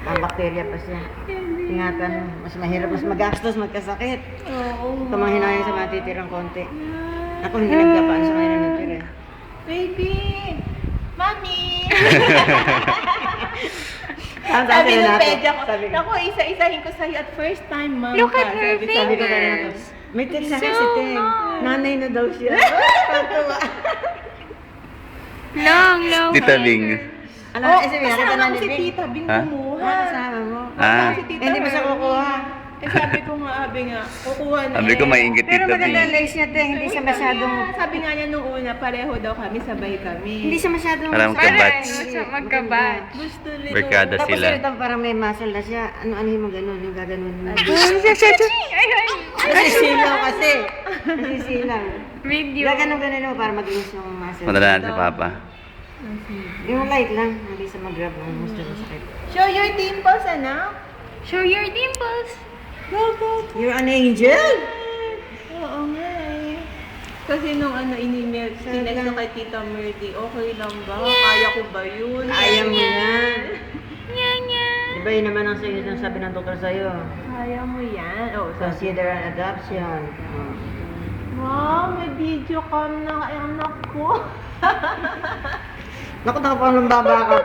Ang bakterya pa siya. Ingatan mo. Mas mahirap, mas magastos, magkasakit. Oo. Kamanghinayang sa matitirang konti. Ako hindi nagkapaan sa kanila ng tira. Baby! Mami! Sabi Sabi na ng nato. pedya ko, Sabi ko. naku, isa-isahin ko sa'yo at first time, ma'am. Look at her Sabi Sabi ko ko, kanina to. fingers. May text sa So si Teng. long. Nanay na daw siya. Tatawa. Long Tita Bing. Alam Oh, mo, kasi nakita kasama na ko ni si Bing. Tita Bing Ha? kumuha. Kasama mo. Ah. Si Tita Hindi mo siya Hermie. kukuha. Eh, sabi ko nga, kukuha na Sabi ko maingit Pero Tita maganda ang Bing. legs niya, Teng. Hindi siya masyadong... Sabi nga niya nung una, pareho daw kami, sabay kami. Hindi siya masyadong... Parang Para kabats. ano siya magkabatch. Gusto nito. Barkada Tapos sila. ito parang may muscle na siya. Ano mo ganun, yung gaganon mo. Ayun. Nasisilaw kasi. Nasisilaw. Video. Gaganon mo para mag-inis ng muscle. Madala si Papa. Yung light lang, hindi sa mag-grab ng gusto sa sakit. Show your dimples, anak. Show your dimples. You're an angel! Oo nga eh. Kasi nung in-email, sinext ko kay Tita Merdy, okay lang ba? Kaya ko ba yun? Kaya mo yan. Nya. Diba yun naman ang sabi ng doktor sa'yo? Kaya mo yan. Oh, Consider an adoption. wow, may video cam na kay anak ko. Naku, nakapang baba ka.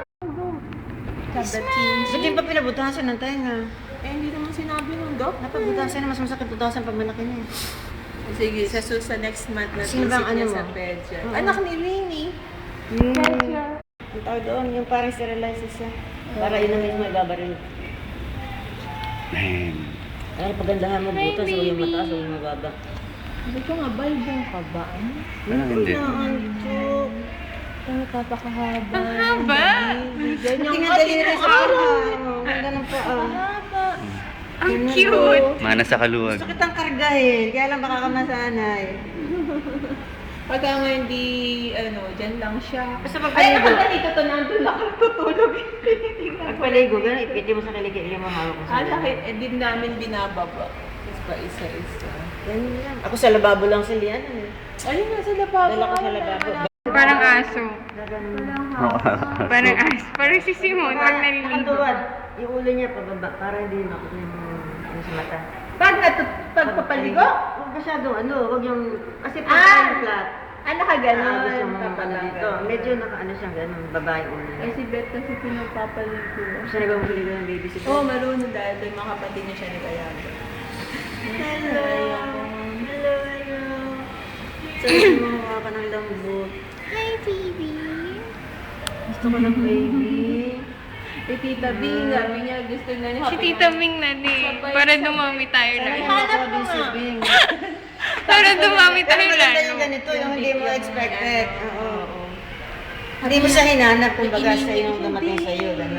Kada cheese. Ba't yung pa pinabutasan ng tenga? Eh, hindi naman sinabi ng doc. Napabutasan na mas masakit butasan pag malaki na eh. Sige, sa next month na Sino bang visit niya ano sa mo? pedya. Oo. Anak ni Lainey. Ang tawag doon, yung parang sterilizes siya. Para yun na mismo ibabaril. Man. Ay, pagandahan mo butas, o yung mataas, o yung mababa. Sabi ko nga, balbong ka ba? Ano? Parang hindi. Antok. Ano, papakahaba. Ang haba. Ganyan Tingnan ka, daliri tingnan sa ka. araw. Ganda ng paa. Haba. Ang cute. Mana sa kaluwag. Gusto kitang kargahin, kaya lang baka ka masanay. Pagka nga hindi, dyan lang siya. Basta Ay, pagpaligo. nakita dito to, nandun lang ako tutulog. Pagpaligo, gano'n, ipiti mo sa kilikili mo hawak mo sa Laki, din namin binababa. Tapos pa isa-isa. Ganun lang. Ako sa lababo lang si Lian. Ayun, nasa lababo. Dala ko sa lababo. Parang aso. Oo. Parang aso. Parang si Simon. Huwag naliligo. Nakatuwad. Yung ulo niya pababa, para hindi makita yung sa mata. Pagpapaligo? Huwag masyadong huwag yung, kasi pag Ah! flat, Naka gusto ganon. mo dito. Medyo naka siyang gano'n, babae ulo niya. Si Beth kasi pinagpapaligo. Siya nagpapaligo ng baby si Oo, marunong dahil yung mga kapatid niya siya nagayabang. Hello! Hello, hello! Sabi mo, mukha ka ng lambot. Hi, baby. Gusto ko ng baby. Eh, Tita Bing, sabi niya, gusto na niya. Si Tita Ming na din. Para dumami tayo Sabi lang. mo, Hanap sabi mo si nga. Bing. Para dumami Pero tayo maganda lalo. yung ganito, yung hindi mo expected. Oo. Hindi mo siya hinanap, kumbaga siya yung dumating sa'yo. Ganun.